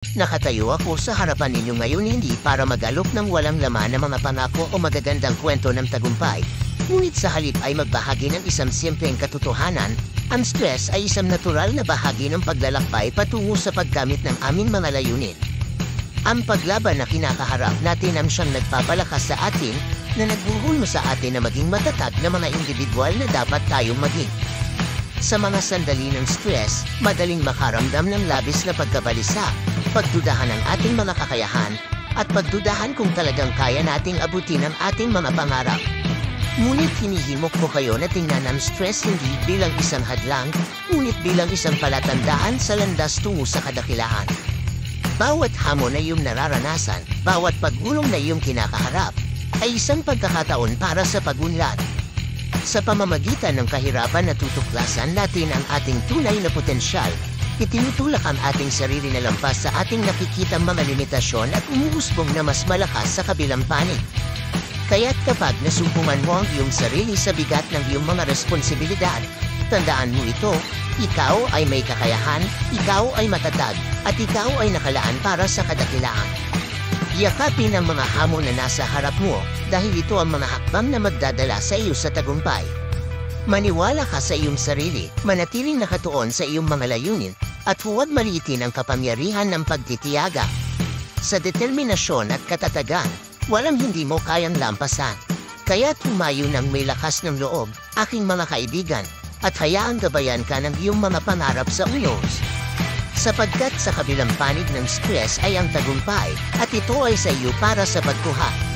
Nakatayo ako sa harapan ninyo ngayon hindi para mag-alok ng walang laman na mga pangako o magagandang kwento ng tagumpay. Ngunit sa halip ay magbahagi ng isang simpleng katotohanan, ang stress ay isang natural na bahagi ng paglalakbay patungo sa pagkamit ng aming mga layunin. Ang paglaban na kinakaharap natin ang siyang nagpapalakas sa atin na nagbuhulmo sa atin na maging matatag na mga individual na dapat tayong maging. Sa mga sandali ng stress, madaling makaramdam ng labis na pagkabalisa, pagdudahan ng ating mga kakayahan, at pagdudahan kung talagang kaya nating abutin ang ating mga pangarap. Ngunit hinihimok ko kayo na tingnan ang stress hindi bilang isang hadlang, ngunit bilang isang palatandaan sa landas tungo sa kadakilaan. Bawat hamon na iyong nararanasan, bawat pagulong na iyong kinakaharap, ay isang pagkakataon para sa pagunlad. Sa pamamagitan ng kahirapan na tutuklasan natin ang ating tunay na potensyal, itinutulak ang ating sarili na lampas sa ating nakikitang mga limitasyon at umuusbong na mas malakas sa kabilang panig. Kaya't kapag nasumpungan mo ang iyong sarili sa bigat ng iyong mga responsibilidad, tandaan mo ito, ikaw ay may kakayahan, ikaw ay matatag, at ikaw ay nakalaan para sa kadakilaan. Yakapin ang mga hamon na nasa harap mo dahil ito ang mga hakbang na magdadala sa iyo sa tagumpay. Maniwala ka sa iyong sarili, manatiling nakatuon sa iyong mga layunin, at huwag maliitin ang kapangyarihan ng pagtitiyaga. Sa determinasyon at katatagan, walang hindi mo kayang lampasan. Kaya't humayo ng may lakas ng loob, aking mga kaibigan, at hayaang gabayan ka ng iyong mga pangarap sa unos. Sapagkat sa kabilang panig ng stress ay ang tagumpay, at ito ay sa iyo para sa pagkuha.